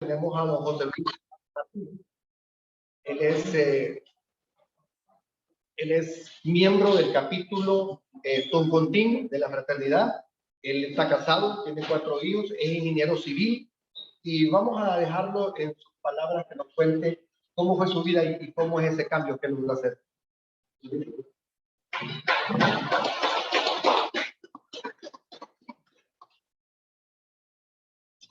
Tenemos a don José Luis. Él es miembro del capítulo Toncontín de la Fraternidad. Él está casado, tiene 4 hijos, es ingeniero civil y vamos a dejarlo en sus palabras que nos cuente cómo fue su vida y cómo es ese cambio que logró hacer.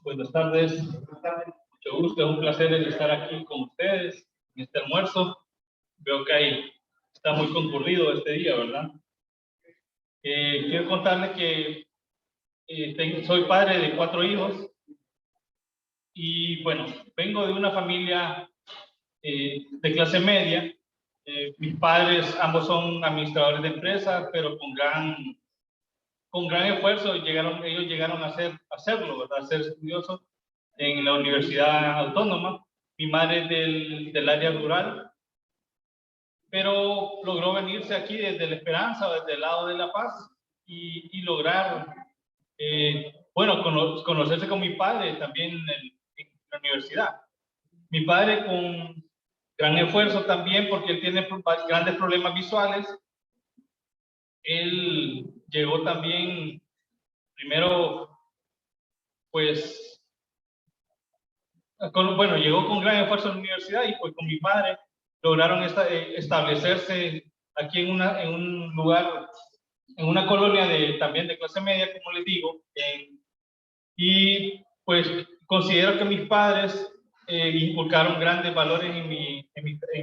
Buenas tardes. Mucho gusto, es un placer el estar aquí con ustedes en este almuerzo. Veo que está muy concurrido este día, ¿verdad? Quiero contarles que soy padre de 4 hijos y bueno, vengo de una familia de clase media. Mis padres ambos son administradores de empresas, pero con gran esfuerzo ellos llegaron a hacerlo, ¿verdad? A ser estudiosos en la Universidad Autónoma. Mi madre es del área rural, pero logró venirse aquí desde La Esperanza, desde el lado de La Paz, y lograr, conocerse con mi padre también en la universidad. Mi padre con gran esfuerzo también, porque él tiene grandes problemas visuales. Él llegó también, primero, pues, llegó con gran esfuerzo a la universidad y pues con mi padre lograron establecerse aquí en un lugar, en una colonia también de clase media, como les digo, y pues considero que mis padres inculcaron grandes valores en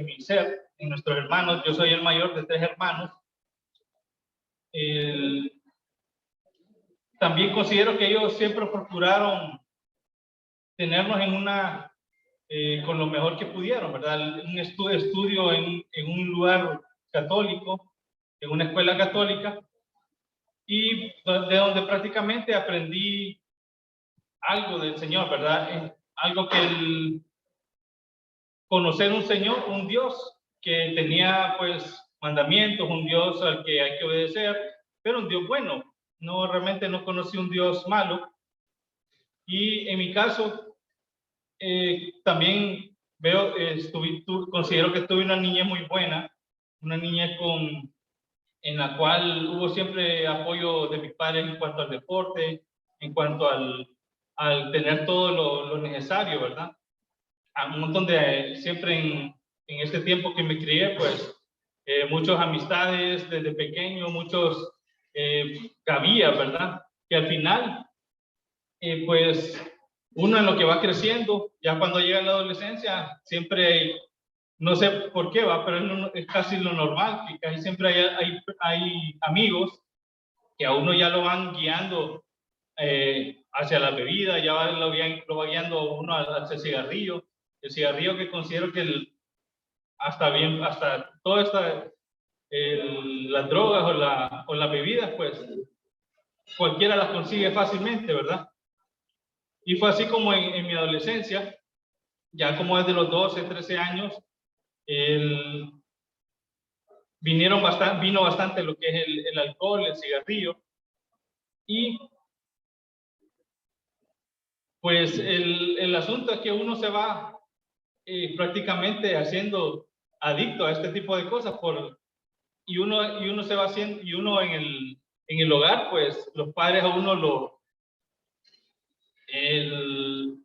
mi ser, en nuestros hermanos. Yo soy el mayor de 3 hermanos. También considero que ellos siempre procuraron tenernos con lo mejor que pudieron, ¿verdad? Un estudio en un lugar católico, en una escuela católica, y de donde prácticamente aprendí algo del Señor, ¿verdad? Algo conocer un Señor, un Dios que tenía pues mandamientos, un Dios al que hay que obedecer, pero un Dios bueno. Realmente no conocí un Dios malo. Y en mi caso, también considero que tuve una niñez muy buena, una niñez en la cual hubo siempre apoyo de mis padres en cuanto al deporte, en cuanto al tener todo lo necesario, ¿verdad? A un montón siempre en este tiempo que me crié, pues, muchas amistades desde pequeño, muchos cabía, ¿verdad? Que al final, pues, uno en lo que va creciendo, ya cuando llega a la adolescencia, siempre, no sé por qué va, pero es casi lo normal, que casi siempre hay amigos que a uno ya lo van guiando hacia la bebida, ya lo va guiando a uno hacia el cigarrillo que considero que hasta todas las drogas o las bebidas, pues cualquiera las consigue fácilmente, ¿verdad? Y fue así como en mi adolescencia, ya como desde los 12, 13 años, vino bastante lo que es el alcohol, el cigarrillo, y pues el asunto es que uno se va prácticamente haciendo adicto a este tipo de cosas y uno se va haciendo, y uno en el hogar, pues los padres a uno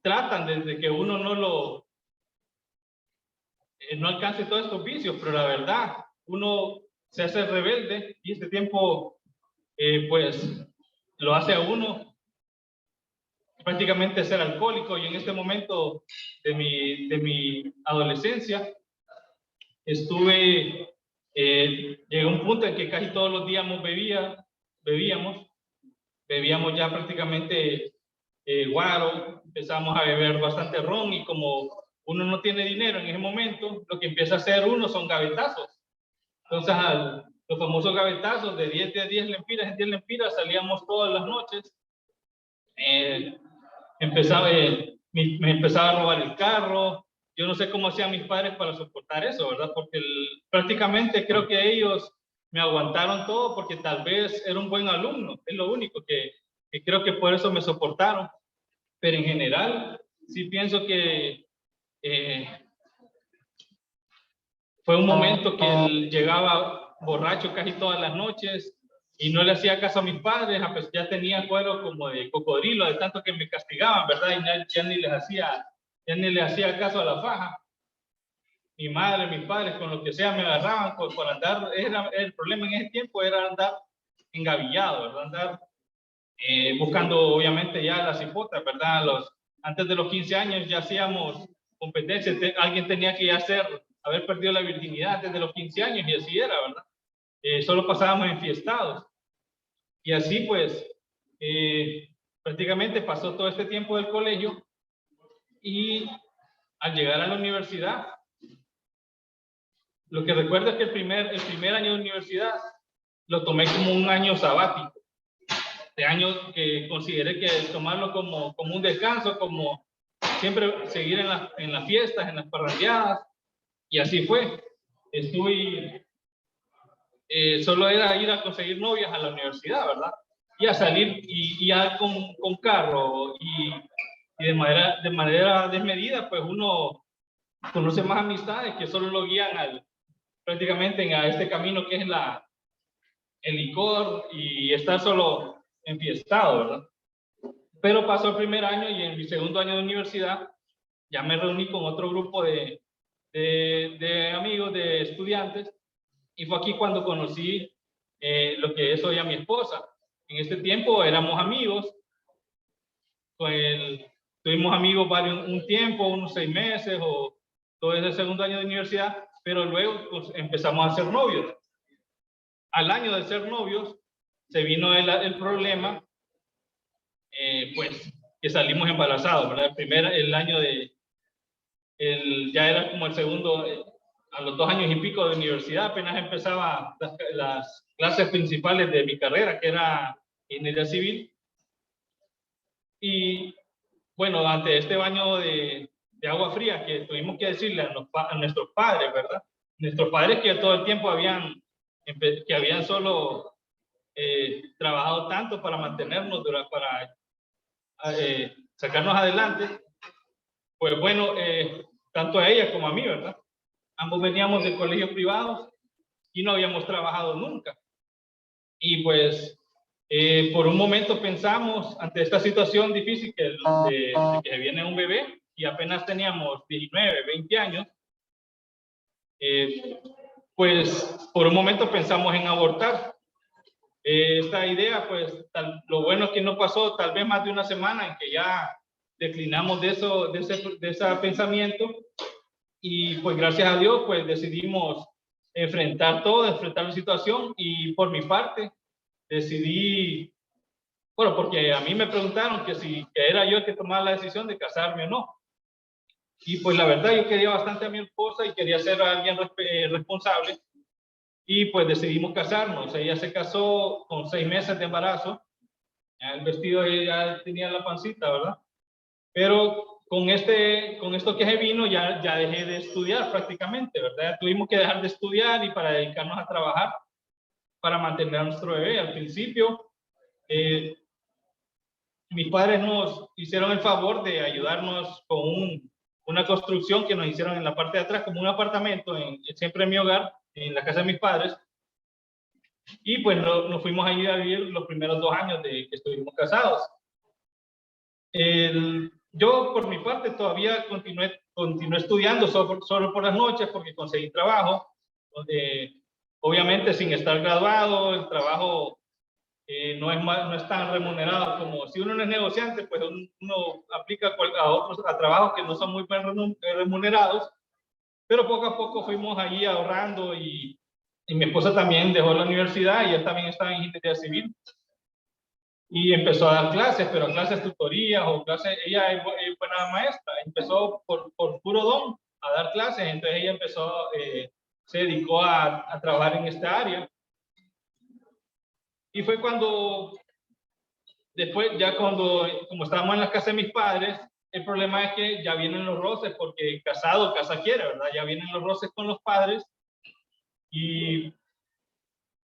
tratan desde que uno no alcance todos estos vicios, pero la verdad, uno se hace rebelde y este tiempo, pues, lo hace a uno prácticamente ser alcohólico. Y en este momento de mi adolescencia, llegué a un punto en que casi todos los días bebíamos ya prácticamente guaro, empezamos a beber bastante ron, y como uno no tiene dinero en ese momento, lo que empieza a hacer uno son gavetazos. Entonces, los famosos gavetazos de 10 lempiras en 10 lempiras, salíamos todas las noches. Me empezaba a robar el carro. Yo no sé cómo hacían mis padres para soportar eso, ¿verdad? Porque prácticamente creo que ellos me aguantaron todo porque tal vez era un buen alumno. Es lo único que creo que por eso me soportaron. Pero en general, sí pienso que fue un momento que él llegaba borracho casi todas las noches y no le hacía caso a mis padres, pues ya tenía cuero como de cocodrilo, de tanto que me castigaban, ¿verdad? Y ya ni les hacía caso a la faja. Mi madre, mis padres, con lo que sea, me agarraban por andar. El problema en ese tiempo era andar engavillado, ¿verdad? Andar buscando, obviamente, ya las hipotas, ¿verdad? Antes de los 15 años ya hacíamos competencias. Alguien tenía que haber perdido la virginidad desde los 15 años y así era, ¿verdad? Solo pasábamos enfiestados. Y así, pues, prácticamente pasó todo este tiempo del colegio y al llegar a la universidad, lo que recuerdo es que el primer año de universidad lo tomé como un año sabático. De año que consideré que tomarlo como un descanso, como siempre seguir en las fiestas, en las parrandeadas, y así fue. Solo era ir a conseguir novias a la universidad, ¿verdad? Y a salir y ya con carro y de manera desmedida, pues uno conoce más amistades que solo lo guían prácticamente a este camino que es el licor y estar solo enfiestado, ¿verdad? Pero pasó el primer año y en mi segundo año de universidad ya me reuní con otro grupo de amigos, de estudiantes, y fue aquí cuando conocí lo que es hoy a mi esposa. En este tiempo éramos amigos, tuvimos amigos un tiempo, unos 6 meses o todo ese segundo año de universidad, pero luego pues, empezamos a ser novios. Al año de ser novios se vino el problema, pues que salimos embarazados, ¿verdad? El año ya era como el segundo, a los 2 años y pico de universidad, apenas empezaba las clases principales de mi carrera, que era ingeniería civil. Y bueno, ante este baño de agua fría que tuvimos que decirle a nuestros padres, ¿verdad? Nuestros padres que todo el tiempo habían solo trabajado tanto para mantenernos, para sacarnos adelante, pues bueno, tanto a ella como a mí, ¿verdad? Ambos veníamos de colegios privados y no habíamos trabajado nunca. Y pues por un momento pensamos ante esta situación difícil de que viene un bebé y apenas teníamos 19, 20 años, pues por un momento pensamos en abortar. Esta idea, pues lo bueno es que no pasó tal vez más de una semana en que ya declinamos de ese pensamiento y pues gracias a Dios pues decidimos enfrentar la situación y por mi parte decidí, bueno, porque a mí me preguntaron que era yo el que tomaba la decisión de casarme o no. Y pues la verdad yo quería bastante a mi esposa y quería ser alguien responsable. Y pues decidimos casarnos. Ella se casó con 6 meses de embarazo. Ya el vestido ya tenía la pancita, ¿verdad? Pero con esto que se vino ya dejé de estudiar prácticamente, ¿verdad? Tuvimos que dejar de estudiar y para dedicarnos a trabajar para mantener a nuestro bebé. Al principio, mis padres nos hicieron el favor de ayudarnos con una construcción que nos hicieron en la parte de atrás, como un apartamento, siempre en mi hogar, en la casa de mis padres. Y pues nos fuimos allí a vivir los primeros 2 años de que estuvimos casados. Yo, por mi parte, todavía continué estudiando solo por las noches porque conseguí trabajo. Obviamente, sin estar graduado, el trabajo no es tan remunerado como si uno no es negociante, pues uno aplica a trabajos que no son muy bien remunerados. Pero poco a poco fuimos allí ahorrando y mi esposa también dejó la universidad y él también estaba en ingeniería civil. Y empezó a dar clases, pero clases tutorías o clases, ella es buena maestra, empezó por puro don a dar clases, entonces ella se dedicó a trabajar en esta área. Y fue después ya como estábamos en la casa de mis padres, el problema es que ya vienen los roces, porque casado, casa quiere, ¿verdad? Ya vienen los roces con los padres y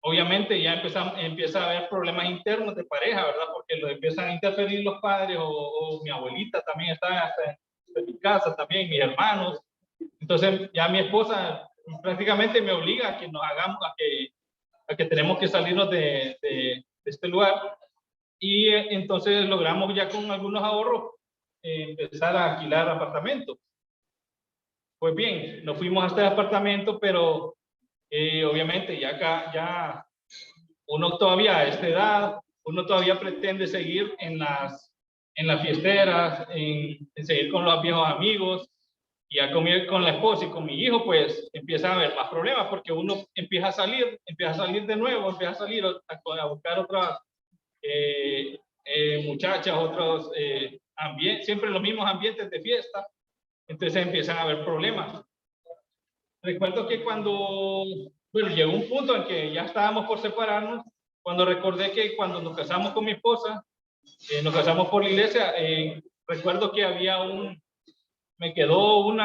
obviamente ya empieza a haber problemas internos de pareja, ¿verdad? Porque lo empiezan a interferir los padres o mi abuelita también está de mi casa también, mis hermanos. Entonces ya mi esposa prácticamente me obliga a que nos hagamos, a que tenemos que salirnos de este lugar. Y entonces logramos ya con algunos ahorros empezar a alquilar apartamentos. Pues bien, nos fuimos a este apartamento, pero obviamente ya acá, ya uno todavía a esta edad, uno todavía pretende seguir en las fiesteras, en seguir con los viejos amigos, y ya con la esposa y con mi hijo, pues empieza a haber más problemas, porque uno empieza a salir de nuevo, empieza a salir a buscar otras muchachas, otros ambientes, siempre los mismos ambientes de fiesta, entonces empiezan a haber problemas. Recuerdo que bueno, llegó un punto en que ya estábamos por separarnos, cuando recordé que cuando nos casamos con mi esposa, nos casamos por la iglesia, recuerdo que me quedó un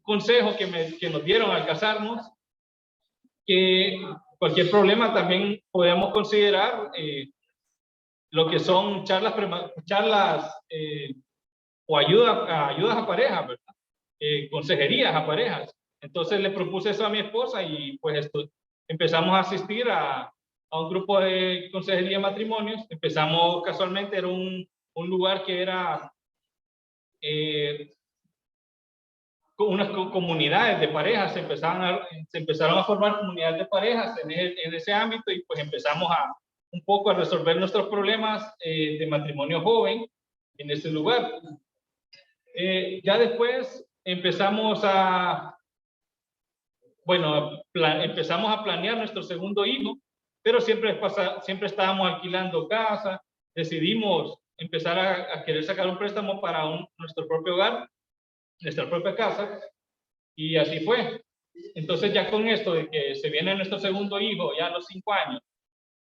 consejo que nos dieron al casarnos, que cualquier problema también podemos considerar lo que son charlas o ayudas a parejas, ¿verdad? Consejerías a parejas. Entonces le propuse eso a mi esposa y pues empezamos a asistir a un grupo de consejería de matrimonios. Empezamos casualmente, era un lugar que era unas comunidades de parejas, se empezaron a formar comunidades de parejas en ese ámbito, y pues empezamos un poco a resolver nuestros problemas de matrimonio joven en ese lugar. Ya después empezamos empezamos a planear nuestro segundo hijo, pero siempre estábamos alquilando casa. Decidimos empezar a querer sacar un préstamo para nuestro propio hogar, nuestra propia casa, y así fue. Entonces ya con esto de que se viene nuestro segundo hijo ya a los 5 años,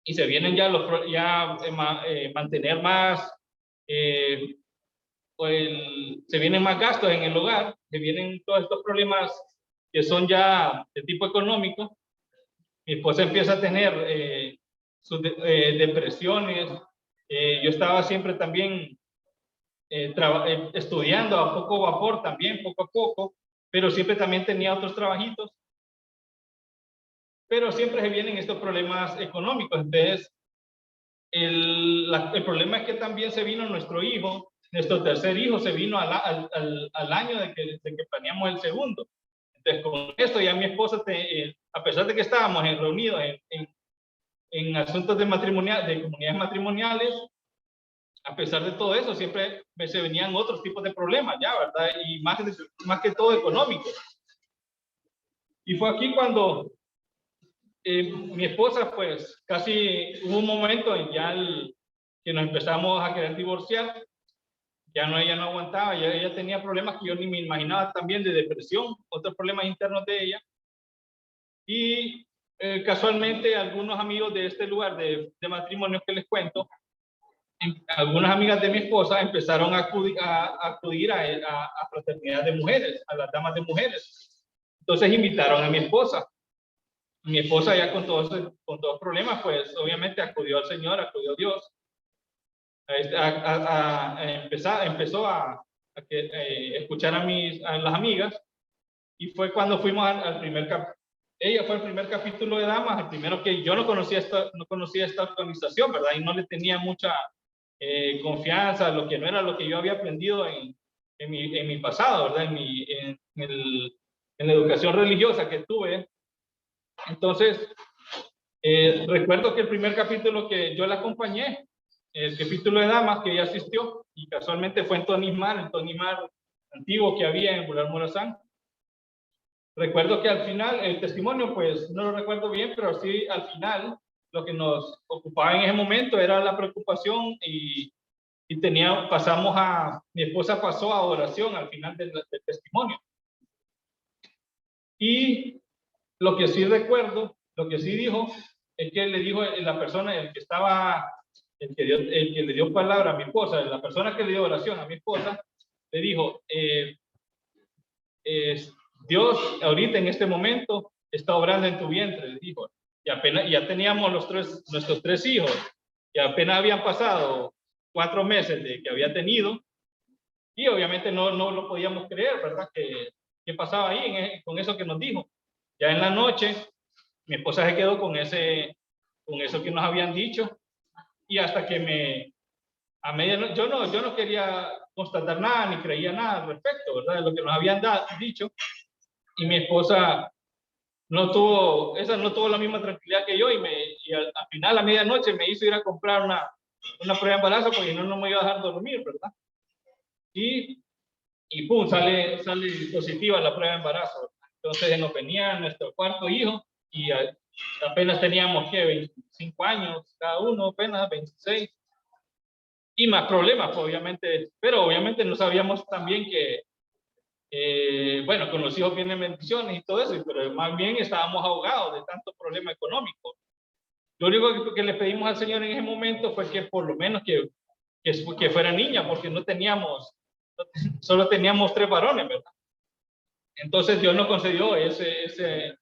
y se vienen ya mantener más, se vienen más gastos en el hogar, se vienen todos estos problemas que son ya de tipo económico. Mi esposa empieza a tener sus depresiones. Yo estaba siempre también estudiando a poco vapor también, poco a poco, pero siempre también tenía otros trabajitos. Pero siempre se vienen estos problemas económicos. Entonces, el problema es que también se vino nuestro hijo, nuestro tercer hijo se vino al año de que planeamos el segundo. Entonces, con esto ya mi esposa, a pesar de que estábamos reunidos en asuntos de comunidades matrimoniales, a pesar de todo eso, siempre se venían otros tipos de problemas, ya, ¿verdad? Y más que todo económicos. Y fue aquí cuando mi esposa, pues, casi hubo un momento en que nos empezamos a querer divorciar. Ella no aguantaba, ella tenía problemas que yo ni me imaginaba, también de depresión, otros problemas internos de ella. Y casualmente algunos amigos de este lugar de matrimonio que les cuento, algunas amigas de mi esposa empezaron a acudir a fraternidad de mujeres, a las damas de mujeres. Entonces invitaron a mi esposa. Mi esposa ya con todos los problemas, pues obviamente acudió al Señor, acudió a Dios. Empezó a escuchar a las amigas, y fue cuando fuimos al primer capítulo. Ella fue el primer capítulo de damas, el primero que yo no conocía esta organización, ¿verdad? Y no le tenía mucha confianza, lo que no era lo que yo había aprendido en mi pasado, ¿verdad? En la educación religiosa que tuve. Entonces, recuerdo que el primer capítulo que yo la acompañé, el capítulo de damas que ella asistió, y casualmente fue en Tony Mar, el Tony Mar antiguo que había en Boulevard Morazán. Recuerdo que al final, el testimonio, pues no lo recuerdo bien, pero sí al final, lo que nos ocupaba en ese momento era la preocupación, y mi esposa pasó a oración al final del testimonio. Y lo que sí recuerdo, lo que sí dijo, es que le dijo la persona, el que le dio palabra a mi esposa, la persona que le dio oración a mi esposa, le dijo, Dios ahorita en este momento está obrando en tu vientre, le dijo. Y apenas ya teníamos nuestros 3 hijos, y apenas habían pasado 4 meses de que había tenido, Y obviamente no lo podíamos creer, ¿verdad? ¿Qué pasaba ahí con eso que nos dijo? Ya en la noche, mi esposa se quedó con eso que nos habían dicho, y hasta que a medianoche, yo no quería constatar nada, ni creía nada al respecto, ¿verdad? De lo que nos habían dicho, y mi esposa no tuvo la misma tranquilidad que yo, y al final, a medianoche, me hizo ir a comprar una prueba de embarazo, porque no me iba a dejar dormir, ¿verdad? Y pum, sale positiva la prueba de embarazo. Entonces nos venía nuestro cuarto hijo, y apenas teníamos, ¿qué? 25 años cada uno, apenas 26, y más problemas, pues, obviamente, pero obviamente no sabíamos también que, bueno, con los hijos vienen bendiciones y todo eso, pero más bien estábamos ahogados de tanto problema económico. Lo único que le pedimos al Señor en ese momento fue que por lo menos que fuera niña, porque solo teníamos 3 varones, ¿verdad? Entonces Dios nos concedió ese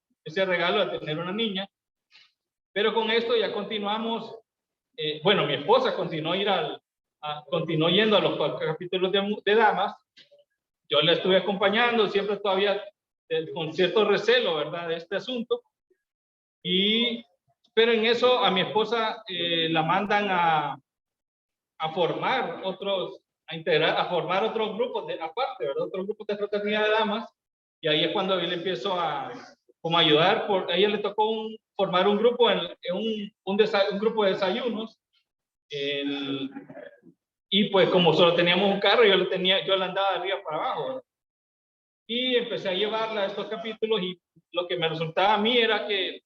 regalo de tener una niña, pero con esto ya continuamos. Bueno, mi esposa continuó yendo a los capítulos de damas. Yo la estuve acompañando, siempre todavía con cierto recelo, ¿verdad?, de este asunto. Pero en eso a mi esposa la mandan a formar a formar otros grupos aparte, ¿verdad? Otros grupos de fraternidad de damas. Y ahí es cuando yo le empiezo a ayudar. A ella le tocó formar un grupo, un grupo de desayunos. Y pues como solo teníamos un carro, yo la andaba de arriba para abajo, ¿verdad? Y empecé a llevarla a estos capítulos, y lo que me resultaba a mí era que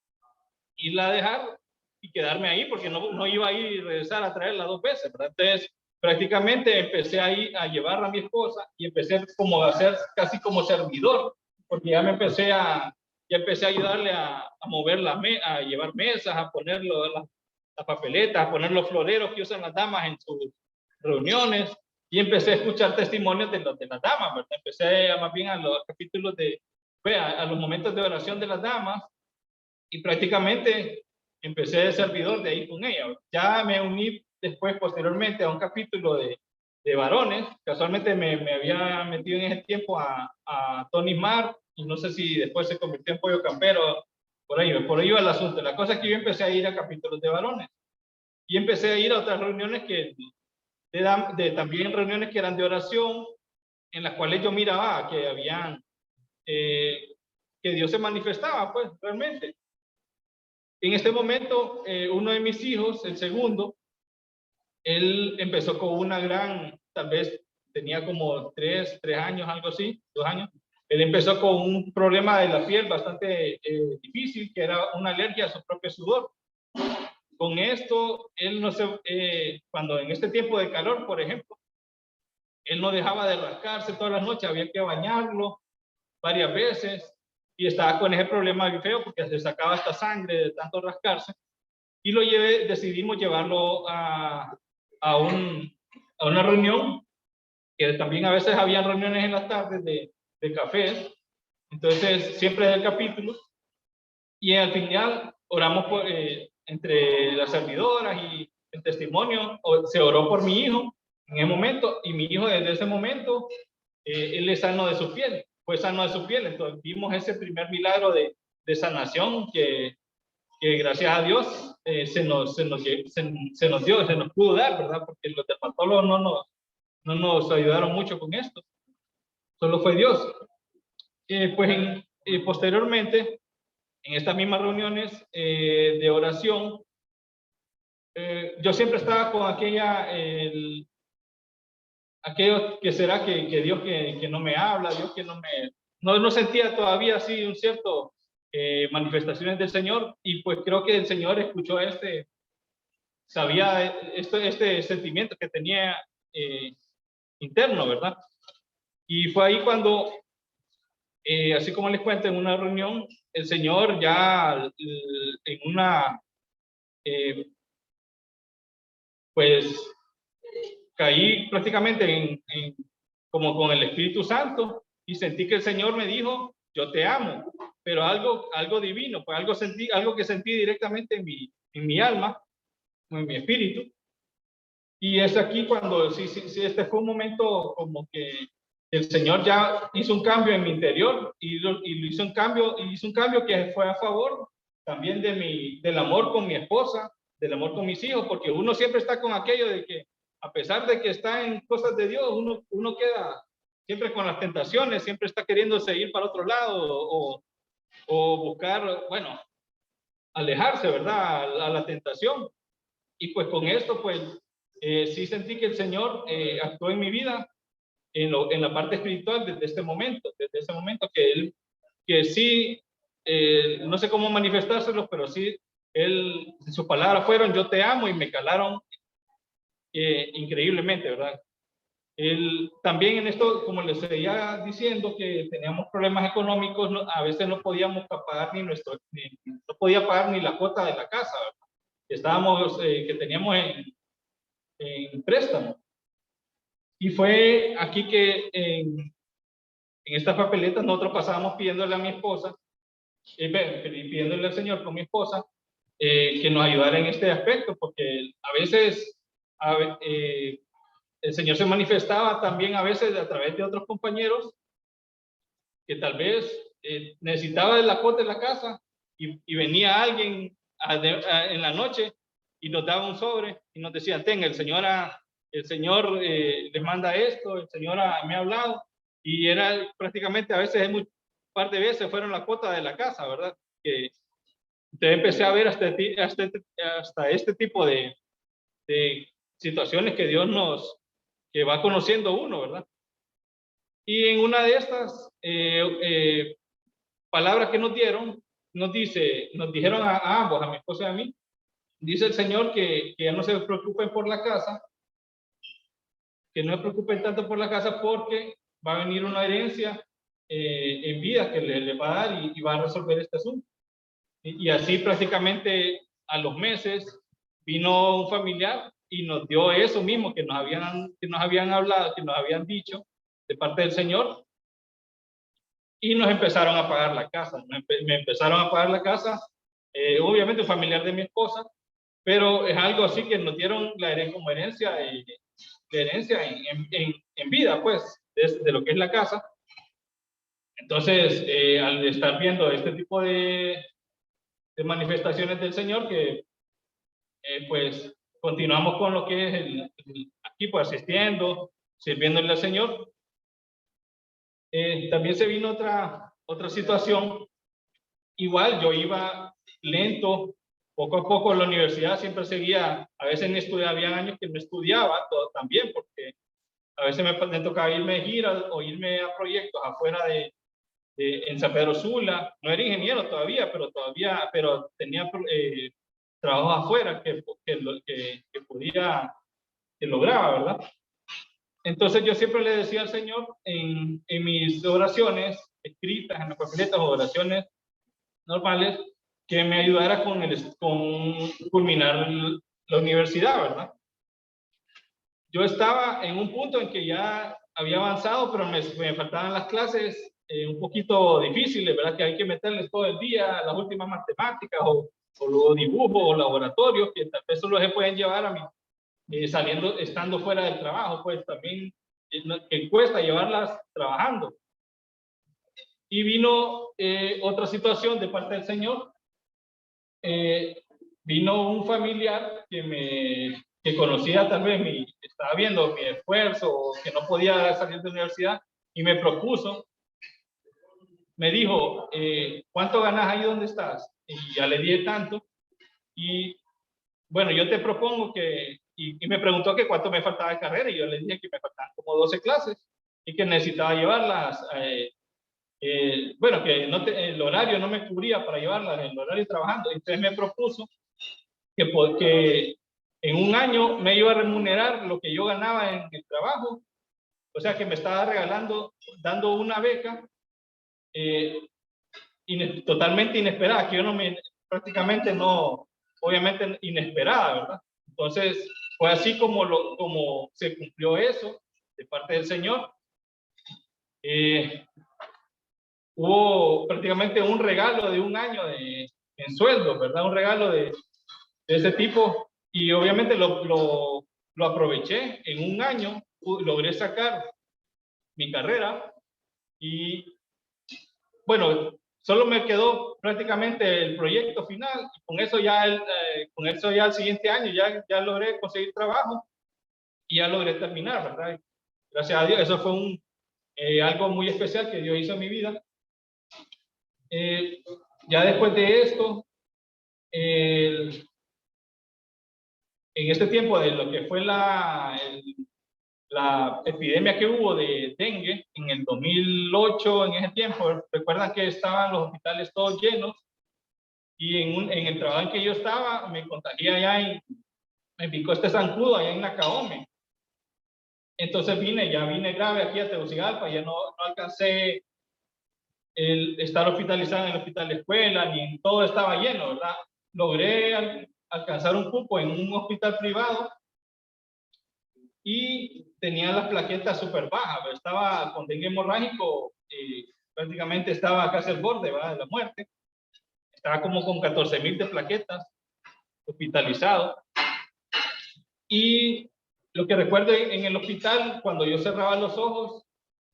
irla a dejar y quedarme ahí, porque no iba a ir y regresar a traerla 2 veces, ¿verdad? Entonces, prácticamente empecé a llevar a mi esposa, y empecé como a ser casi como servidor, porque ya empecé a ayudarle a mover a llevar mesas, a poner las papeletas, a poner los floreros que usan las damas en sus reuniones, y empecé a escuchar testimonios de las damas, ¿verdad? Empecé más bien a los capítulos a los momentos de oración de las damas, y prácticamente empecé de servidor de ahí con ella. Ya me uní después, posteriormente, a un capítulo de varones. Casualmente me había metido en ese tiempo a Tony Mar, y no sé si después se convirtió en Pollo Campero, por ahí va el asunto. La cosa es que yo empecé a ir a capítulos de varones, y empecé a ir a otras reuniones también reuniones que eran de oración, en las cuales yo miraba que Dios se manifestaba, pues, realmente. En este momento, uno de mis hijos, el segundo, él empezó con tal vez tenía como 3 años, algo así, 2 años. Él empezó con un problema de la piel bastante difícil, que era una alergia a su propio sudor. Con esto, él cuando en este tiempo de calor, por ejemplo, él no dejaba de rascarse todas las noches, había que bañarlo varias veces, y estaba con ese problema muy feo, porque se sacaba esta sangre de tanto rascarse. Y decidimos llevarlo a una reunión, que también a veces habían reuniones en las tardes de cafés. Entonces, siempre del capítulo, y al final oramos entre las servidoras, y el testimonio, se oró por mi hijo en ese momento, y mi hijo desde ese momento, él es sano de su piel, fue sano de su piel. Entonces vimos ese primer milagro de sanación que gracias a Dios se nos pudo dar, ¿verdad? Porque los dermatólogos no nos ayudaron mucho con esto, solo fue Dios. Pues posteriormente, en estas mismas reuniones de oración, yo siempre estaba con aquello que será que Dios que no me habla, Dios que no sentía todavía así un cierto manifestaciones del Señor, y pues creo que el Señor escuchó sabía este sentimiento que tenía interno, ¿verdad? Y fue ahí cuando, así como les cuento, en una reunión, el Señor ya en pues caí prácticamente como con el Espíritu Santo, y sentí que el Señor me dijo: yo te amo, pero algo divino, pues algo que sentí directamente en mi alma, en mi espíritu. Y es aquí cuando sí, este fue un momento como que el Señor ya hizo un cambio en mi interior y lo hizo un cambio que fue a favor también del amor con mi esposa, del amor con mis hijos, porque uno siempre está con aquello de que a pesar de que está en cosas de Dios, uno queda siempre con las tentaciones, siempre está queriendo seguir para otro lado o buscar, bueno, alejarse, ¿verdad? A la tentación. Y pues con esto, pues sí sentí que el Señor actuó en mi vida en la parte espiritual desde ese momento que sí, no sé cómo manifestárselo, pero sí, sus palabras fueron, yo te amo, y me calaron increíblemente, ¿verdad? También en esto, como les seguía diciendo, que teníamos problemas económicos, a veces no podíamos pagar no podía pagar ni la cuota de la casa, ¿verdad? Que teníamos en préstamo. Y fue aquí que en estas papeletas nosotros pasábamos pidiéndole a mi esposa, pidiéndole al Señor con mi esposa, que nos ayudara en este aspecto, porque a veces el Señor se manifestaba también a veces a través de otros compañeros que tal vez necesitaba de la cuota de la casa y venía alguien en la noche y nos daba un sobre y nos decía, tenga, el Señor les manda esto, el Señor me ha hablado, y era prácticamente a veces, un par de veces fueron la cuota de la casa, ¿verdad? Que entonces empecé a ver hasta este tipo de situaciones que Dios que va conociendo uno, ¿verdad? Y en una de estas palabras que nos dieron, nos dijeron a ambos, a mi esposa y a mí, dice el Señor que ya no se preocupen por la casa, que no se preocupen tanto por la casa, porque va a venir una herencia en vida que le va a dar y va a resolver este asunto. Y así prácticamente a los meses vino un familiar y nos dio eso mismo que nos habían hablado, que nos habían dicho de parte del Señor, y nos empezaron a pagar la casa. Me empezaron a pagar la casa, obviamente un familiar de mi esposa, pero es algo así que nos dieron como herencia, en vida, pues, de lo que es la casa. Entonces, al estar viendo este tipo de manifestaciones del Señor, que pues continuamos con lo que es aquí, pues asistiendo, sirviéndole al Señor. También se vino otra situación. Igual yo iba lento, poco a poco en la universidad siempre seguía, a veces ni estudiaba, había años que no estudiaba también, porque a veces me tocaba irme de gira o irme a proyectos afuera en San Pedro Sula. No era ingeniero todavía, pero tenía trabajos afuera que podía, que lograba, ¿verdad? Entonces yo siempre le decía al Señor en mis oraciones escritas, en las papeletas o oraciones normales, que me ayudara con culminar la universidad, ¿verdad? Yo estaba en un punto en que ya había avanzado, pero me faltaban las clases un poquito difíciles, ¿verdad? Que hay que meterles todo el día las últimas matemáticas o los dibujos o laboratorios, que tal vez solo se pueden llevar a mí estando fuera del trabajo, pues también que cuesta llevarlas trabajando. Y vino otra situación de parte del Señor. Vino un familiar que conocía, tal vez estaba viendo mi esfuerzo, que no podía salir de la universidad, y me propuso, me dijo, ¿cuánto ganas ahí donde estás? Y ya le dije tanto, y bueno, yo te propongo y me preguntó que cuánto me faltaba de carrera, y yo le dije que me faltaban como 12 clases, y que necesitaba llevarlas, bueno, que el horario no me cubría para llevarlas, el horario trabajando. Entonces me propuso que en un año me iba a remunerar lo que yo ganaba en el trabajo, o sea que me estaba dando una beca totalmente inesperada, que yo prácticamente no, obviamente inesperada, ¿verdad? Entonces fue así como se cumplió eso de parte del Señor. Hubo prácticamente un regalo de un año en sueldo, ¿verdad? Un regalo de ese tipo, y obviamente lo lo aproveché. En un año logré sacar mi carrera y bueno, solo me quedó prácticamente el proyecto final y con eso ya el siguiente año ya logré conseguir trabajo y ya logré terminar, ¿verdad? Gracias a Dios, eso fue algo muy especial que Dios hizo en mi vida. Ya después de esto, en este tiempo de lo que fue la epidemia que hubo de dengue en el 2008, en ese tiempo, recuerdan que estaban los hospitales todos llenos y en el trabajo en que yo estaba me contagié allá me picó este zancudo allá en Nacaome. Entonces vine grave aquí a Tegucigalpa, ya no alcancé estar hospitalizado en el hospital de escuela, ni todo estaba lleno, ¿verdad? Logré alcanzar un cupo en un hospital privado y tenía las plaquetas súper bajas, ¿verdad? Estaba con dengue hemorrágico, prácticamente estaba casi al borde, ¿verdad?, de la muerte. Estaba como con 14,000 de plaquetas, hospitalizado. Y lo que recuerdo en el hospital, cuando yo cerraba los ojos,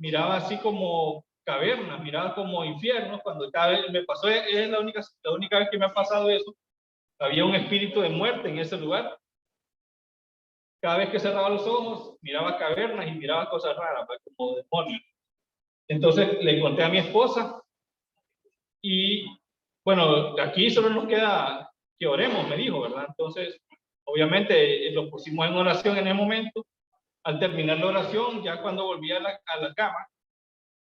miraba así como cavernas, miraba como infiernos. Cuando cada vez me pasó, es la única vez que me ha pasado eso, había un espíritu de muerte en ese lugar. Cada vez que cerraba los ojos, miraba cavernas y miraba cosas raras, como demonios. Entonces le conté a mi esposa y bueno, aquí solo nos queda que oremos, me dijo, ¿verdad? Entonces, obviamente lo pusimos en oración en ese momento. Al terminar la oración, ya cuando volví a la cama,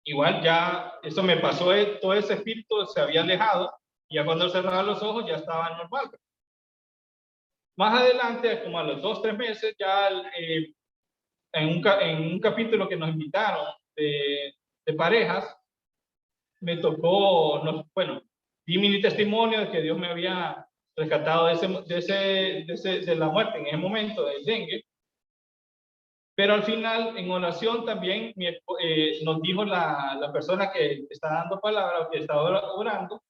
igual ya eso me pasó, todo ese espíritu se había alejado y ya cuando cerraba los ojos ya estaba normal. Más adelante, como a los 2-3 meses, ya en un capítulo que nos invitaron de parejas, me tocó, bueno, di mi testimonio de que Dios me había rescatado de la muerte en ese momento del dengue. Pero al final, en oración también nos dijo la persona que está dando palabra, o que estaba orando,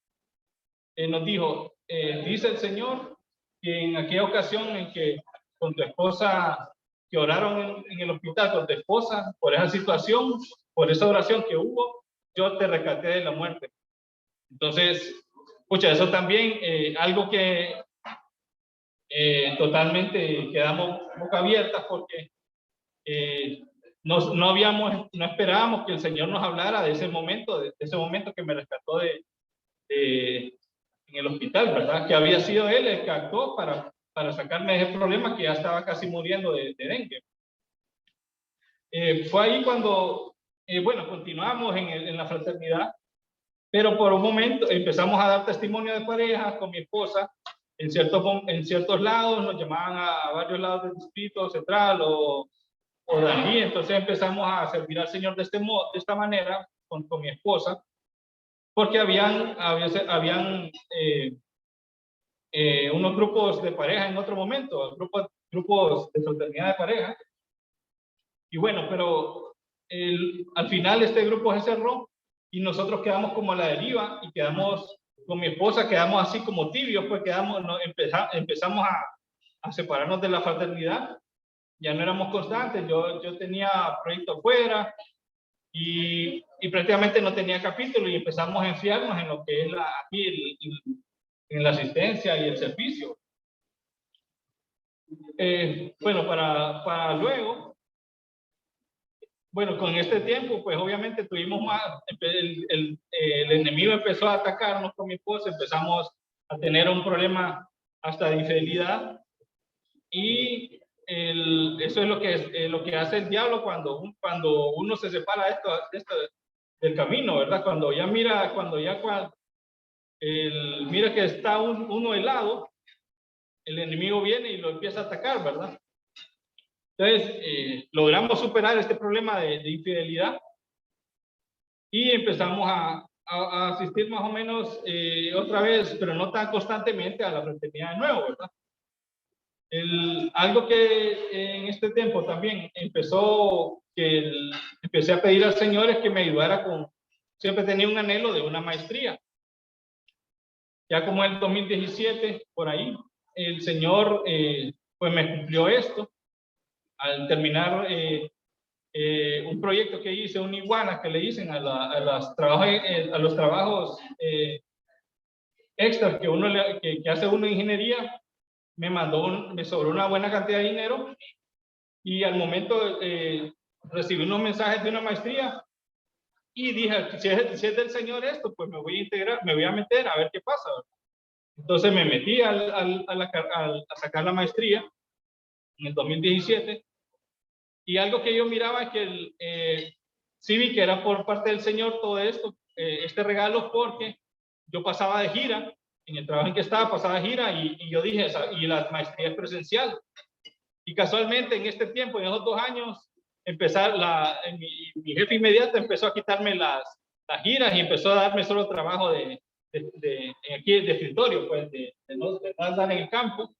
nos dijo, dice el Señor que en aquella ocasión en que con tu esposa, que oraron en el hospital con tu esposa, por esa situación, por esa oración que hubo, yo te rescaté de la muerte. Entonces, pucha, eso también, algo que totalmente quedamos boca abierta porque no esperábamos que el Señor nos hablara de ese momento que me rescató en el hospital, ¿verdad? Que había sido Él el que actuó para sacarme de ese problema, que ya estaba casi muriendo de dengue. Fue ahí cuando, bueno, continuamos en la fraternidad, pero por un momento empezamos a dar testimonio de parejas con mi esposa. En ciertos lados nos llamaban a varios lados del distrito central o Dalí. Entonces empezamos a servir al Señor de esta manera con mi esposa, porque habían unos grupos de pareja en otro momento, grupos de fraternidad de pareja. Y bueno, pero al final este grupo se cerró y nosotros quedamos como a la deriva y quedamos con mi esposa, quedamos así como tibios, pues empezamos a separarnos de la fraternidad. Ya no éramos constantes, yo tenía proyectos fuera y prácticamente no tenía capítulo y empezamos a enfriarnos en lo que es aquí en la asistencia y el servicio. Bueno, para luego, bueno, con este tiempo, pues obviamente tuvimos más, el enemigo empezó a atacarnos con mi esposa, empezamos a tener un problema hasta de infidelidad y eso es lo que hace el diablo cuando uno se separa del camino, ¿verdad? Cuando mira que está uno helado, el enemigo viene y lo empieza a atacar, ¿verdad? Entonces, logramos superar este problema de infidelidad y empezamos a asistir más o menos otra vez, pero no tan constantemente, a la fraternidad de nuevo, ¿verdad? Algo que en este tiempo también empecé a pedir al Señor es que me ayudara siempre tenía un anhelo de una maestría. Ya como en el 2017, por ahí, el Señor pues me cumplió esto. al terminar un proyecto que hice, un iguana que le dicen a los trabajos extras que que hace uno en ingeniería, me sobró una buena cantidad de dinero y al momento recibí unos mensajes de una maestría y dije, si es del Señor esto, pues me voy a integrar, me voy a meter a ver qué pasa. Entonces me metí a sacar la maestría en el 2017 y algo que yo miraba es que sí vi que era por parte del Señor todo esto, este regalo, porque yo pasaba de gira, en el trabajo en que estaba pasaba de gira y yo dije, y la maestría es presencial. Y casualmente en este tiempo, en esos 2 años, mi jefe inmediato empezó a quitarme las giras y empezó a darme solo trabajo aquí de escritorio, pues de no andar en el campo.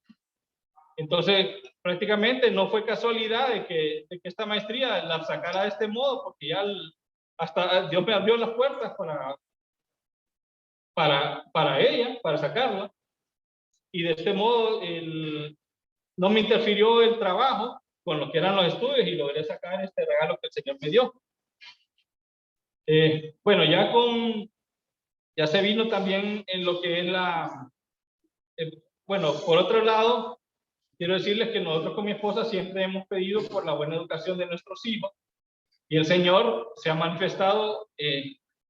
Entonces, prácticamente no fue casualidad de que esta maestría la sacara de este modo, porque ya hasta Dios me abrió las puertas para ella, para sacarla. Y de este modo no me interfirió el trabajo con lo que eran los estudios y logré sacar este regalo que el Señor me dio. Bueno, ya se vino también en lo que es bueno, por otro lado, quiero decirles que nosotros con mi esposa siempre hemos pedido por la buena educación de nuestros hijos y el Señor se ha manifestado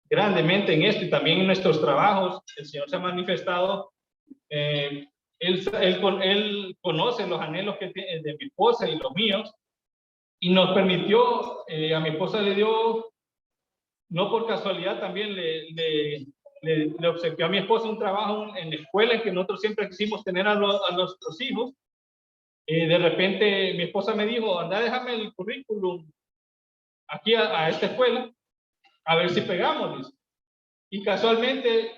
grandemente en esto y también en nuestros trabajos. El Señor se ha manifestado, él conoce los anhelos de mi esposa y los míos y nos permitió, a mi esposa le dio, no por casualidad, también le obsequió a mi esposa un trabajo en la escuela que nosotros siempre quisimos tener a nuestros hijos. De repente mi esposa me dijo, anda, déjame el currículum aquí a esta escuela, a ver si pegamos. Dice. Y casualmente,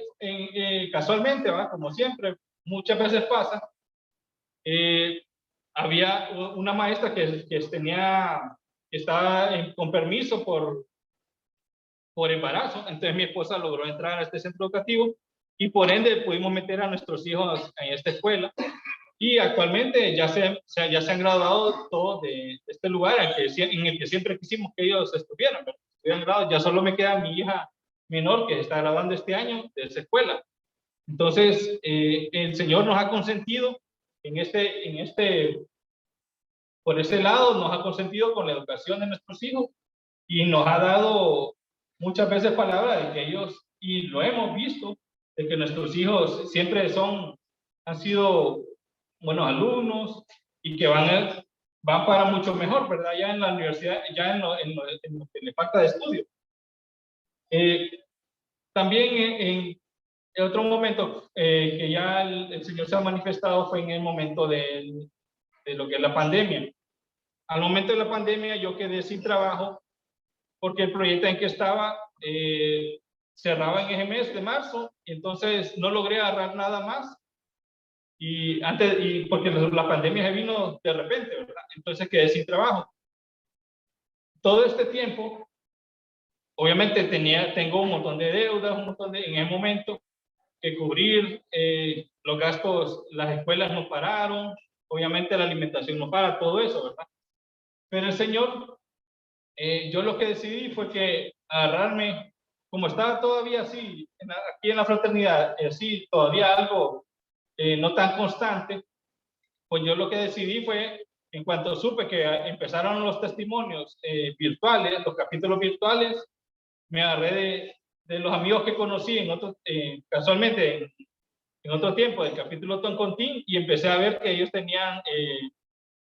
como siempre, muchas veces pasa, había una maestra que estaba con permiso por embarazo, entonces mi esposa logró entrar a este centro educativo y por ende pudimos meter a nuestros hijos en esta escuela. Y actualmente ya se han graduado todos de este lugar en el que siempre quisimos que ellos estuvieran. Ya solo me queda mi hija menor que está graduando este año de esa escuela. Entonces, el Señor nos ha consentido por ese lado, nos ha consentido con la educación de nuestros hijos y nos ha dado muchas veces palabra de que ellos, y lo hemos visto, de que nuestros hijos siempre han sido buenos alumnos y que van para mucho mejor, ¿verdad? Ya en la universidad, ya en lo que le falta de estudio. También en otro momento que ya el Señor se ha manifestado fue en el momento de lo que es la pandemia. Al momento de la pandemia yo quedé sin trabajo porque el proyecto en que estaba cerraba en ese mes de marzo y entonces no logré agarrar nada más. Y porque la pandemia se vino de repente, ¿verdad? Entonces quedé sin trabajo. Todo este tiempo, obviamente tengo un montón de deudas, en ese momento que cubrir, los gastos, las escuelas no pararon, obviamente la alimentación no para, todo eso, ¿verdad? Pero el Señor, yo lo que decidí fue que agarrarme, como estaba todavía así, aquí en la fraternidad, así, todavía algo no tan constante, pues yo lo que decidí fue, en cuanto supe que empezaron los testimonios virtuales, los capítulos virtuales, me agarré de los amigos que conocí casualmente en otro tiempo del capítulo Toncontín y empecé a ver que ellos tenían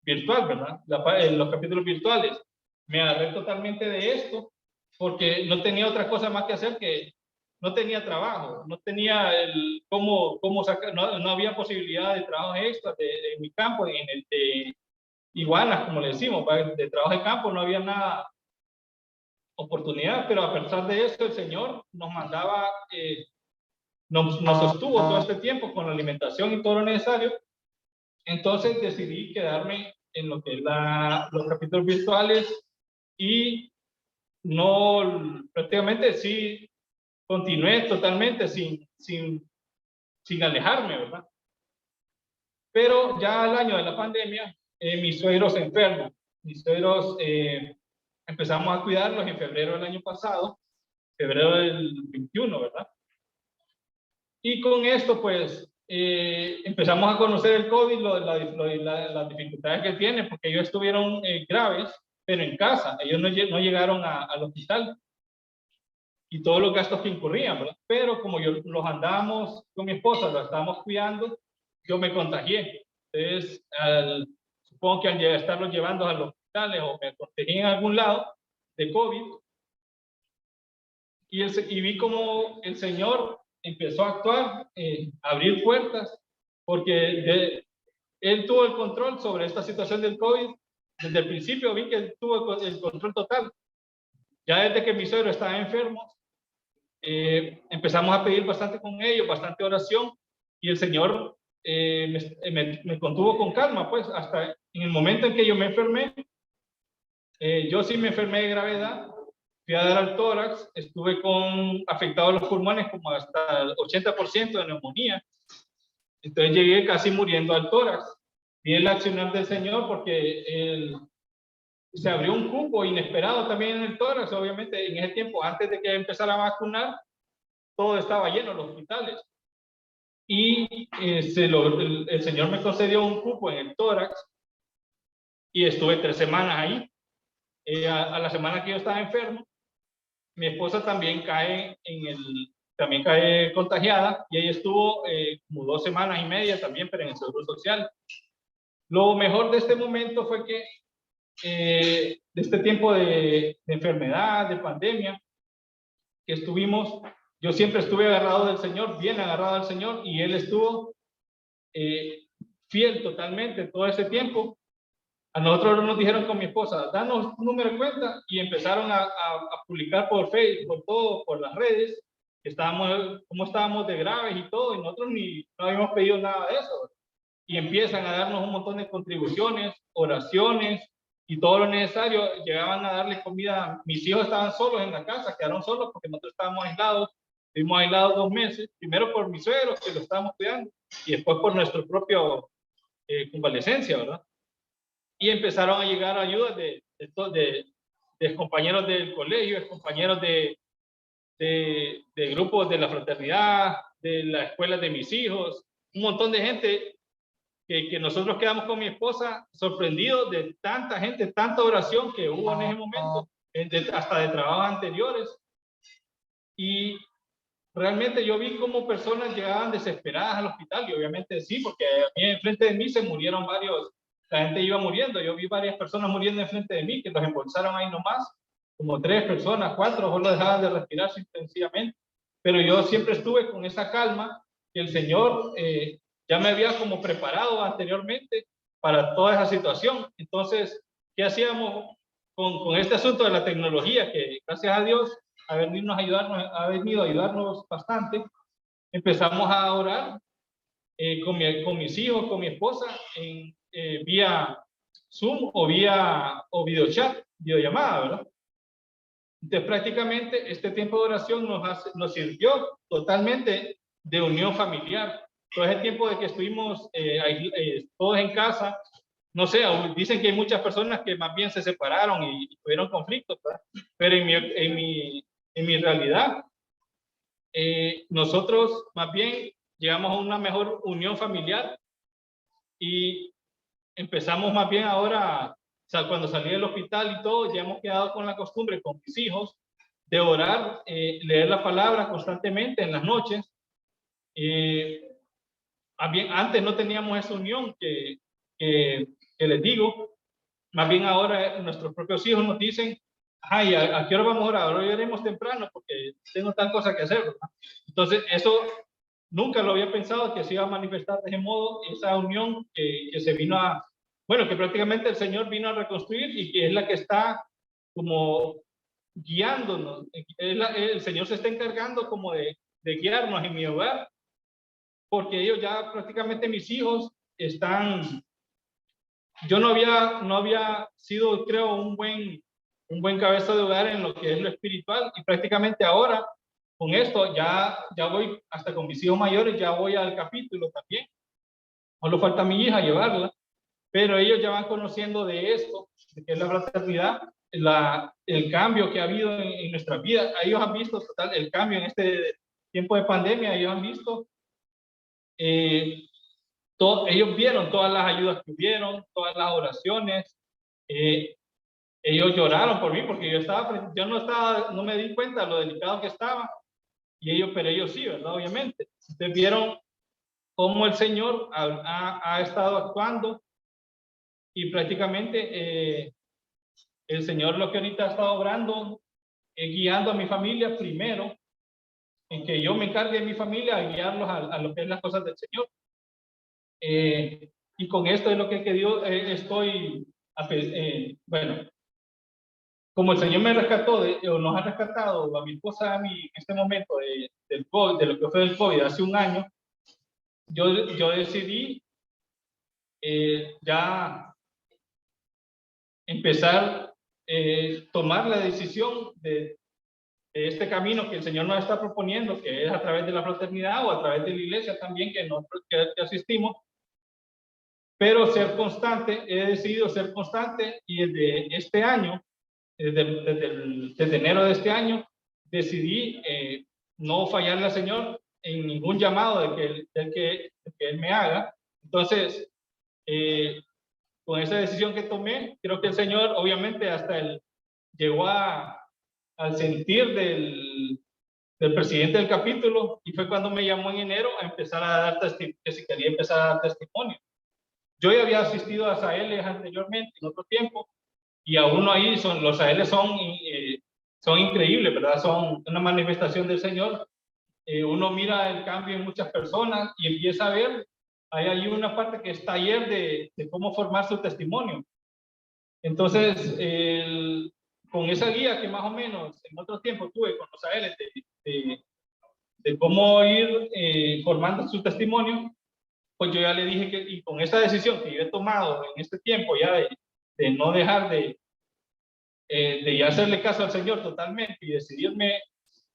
virtual, ¿verdad? Los capítulos virtuales. Me agarré totalmente de esto porque no tenía otra cosa más que hacer que no tenía trabajo, no tenía cómo sacar, no había posibilidad de trabajo extra en mi campo, en el de iguanas, como le decimos, de trabajo de campo no había nada oportunidad, pero a pesar de eso el Señor nos mandaba, nos sostuvo todo este tiempo con la alimentación y todo lo necesario. Entonces decidí quedarme en lo que es los capítulos virtuales y no, prácticamente sí, continué totalmente sin alejarme, ¿verdad? Pero ya al año de la pandemia, mi suegro se enferma mis suegros empezamos a cuidarlos en febrero del año pasado, febrero del 21, ¿verdad? Y con esto, pues, empezamos a conocer el COVID, las dificultades que tiene, porque ellos estuvieron graves, pero en casa. Ellos no llegaron al hospital y todos los gastos que incurrían, ¿verdad? Pero como yo los andábamos con mi esposa, los estábamos cuidando, yo me contagié. Entonces, supongo que al estarlos llevando a los hospitales o me contagié en algún lado de COVID, y vi como el Señor empezó a actuar, abrir puertas, porque Él tuvo el control sobre esta situación del COVID. Desde el principio vi que Él tuvo el control total. Ya desde que mi suegro estaba enfermo, empezamos a pedir bastante con ellos, bastante oración, y el Señor me contuvo con calma, pues, hasta en el momento en que yo me enfermé. Yo sí me enfermé de gravedad, fui a dar al tórax, estuve afectado los pulmones como hasta el 80% de neumonía. Entonces llegué casi muriendo al tórax. Vi el accionar del Señor porque se abrió un cupo inesperado también en el tórax. Obviamente en ese tiempo, antes de que empezara a vacunar, todo estaba lleno en los hospitales. Y el Señor me concedió un cupo en el tórax y estuve 3 semanas ahí. A la semana que yo estaba enfermo, mi esposa también también cae contagiada, y ella estuvo como 2 semanas y media también, pero en el Seguro Social. Lo mejor de este momento fue que de este tiempo de enfermedad, de pandemia que estuvimos, yo siempre estuve agarrado del Señor, bien agarrado al Señor, y Él estuvo fiel totalmente todo ese tiempo. A nosotros nos dijeron con mi esposa, danos un número de cuenta, y empezaron a publicar por Facebook, por las redes, cómo estábamos de graves y todo, y nosotros no habíamos pedido nada de eso. Y empiezan a darnos un montón de contribuciones, oraciones y todo lo necesario. Llegaban a darle comida. Mis hijos estaban solos en la casa, quedaron solos porque nosotros estábamos aislados. Estuvimos aislados 2 meses, primero por mis suegros, que lo estábamos cuidando, y después por nuestro propio convalescencia, ¿verdad? Y empezaron a llegar ayudas de compañeros del colegio, compañeros de grupos de la fraternidad, de la escuela de mis hijos, un montón de gente que nosotros quedamos con mi esposa sorprendidos de tanta gente, tanta oración que hubo en ese momento, hasta de trabajos anteriores. Y realmente yo vi cómo personas llegaban desesperadas al hospital, y obviamente sí, porque enfrente de mí se murieron varios. La gente iba muriendo. Yo vi varias personas muriendo enfrente de mí, que los embolsaron ahí nomás, como 3 personas, 4, solo dejaban de respirar intensivamente. Pero yo siempre estuve con esa calma, que el Señor ya me había como preparado anteriormente para toda esa situación. Entonces, ¿qué hacíamos con este asunto de la tecnología? Que gracias a Dios ha venido a ayudarnos bastante. Empezamos a orar con mis hijos, con mi esposa, vía Zoom o videochat, videollamada, ¿verdad? Entonces, prácticamente este tiempo de oración nos sirvió totalmente de unión familiar. Todo ese tiempo de que estuvimos todos en casa, no sé, dicen que hay muchas personas que más bien se separaron y tuvieron conflictos, ¿verdad? Pero en mi realidad, nosotros más bien llegamos a una mejor unión familiar, y empezamos más bien ahora, o sea, cuando salí del hospital y todo, ya hemos quedado con la costumbre con mis hijos de orar, leer la palabra constantemente en las noches. Más bien, antes no teníamos esa unión que les digo. Más bien ahora nuestros propios hijos nos dicen, ay, ¿a qué hora vamos a orar? Hoy oremos temprano porque tengo tal cosa que hacer, ¿verdad? Entonces, eso nunca lo había pensado, que se iba a manifestar de ese modo, esa unión que se vino bueno, que prácticamente el Señor vino a reconstruir, y que es la que está como guiándonos. El Señor se está encargando como de guiarnos en mi hogar, porque ellos ya prácticamente, mis hijos están. Yo no había sido, creo, un buen cabeza de hogar en lo que es lo espiritual, y prácticamente ahora con esto ya voy, hasta con mis hijos mayores, ya voy al capítulo también. Solo falta a mi hija llevarla, pero ellos ya van conociendo de esto, que es la fraternidad, el cambio que ha habido en nuestra vida. Ellos han visto total el cambio en este tiempo de pandemia. Ellos han visto, ellos vieron todas las ayudas que hubieron, todas las oraciones. Ellos lloraron por mí porque yo no me di cuenta de lo delicado que estaba, pero ellos sí, ¿verdad? Obviamente. Ustedes vieron cómo el Señor ha estado actuando, y prácticamente el Señor lo que ahorita ha estado obrando es guiando a mi familia primero, en que yo me encargue de mi familia a guiarlos a lo que es las cosas del Señor. Y con esto es lo que he querido, bueno, como el Señor me rescató, o nos ha rescatado a mi esposa, a mí, en este momento del COVID, de lo que fue el COVID hace un año, yo decidí ya empezar, tomar la decisión de este camino que el Señor nos está proponiendo, que es a través de la fraternidad o a través de la iglesia también que nosotros que asistimos, pero ser constante. He decidido ser constante, y desde este año, desde enero de este año, decidí no fallarle al Señor en ningún llamado que Él me haga. Entonces, con esa decisión que tomé, creo que el Señor, obviamente, llegó al sentir del presidente del capítulo, y fue cuando me llamó en enero a empezar a dar que si quería empezar a dar testimonio. Yo ya había asistido a SAELes anteriormente, en otro tiempo, y a uno ahí los SAELes son increíbles, ¿verdad? Son una manifestación del Señor. Uno mira el cambio en muchas personas y empieza a ver, hay una parte que es taller de cómo formar su testimonio. Entonces, con esa guía que más o menos en otro tiempo tuve con los SAELes de cómo ir formando su testimonio, pues yo ya le dije y con esta decisión que yo he tomado en este tiempo ya de no dejar de ya hacerle caso al Señor totalmente y decidirme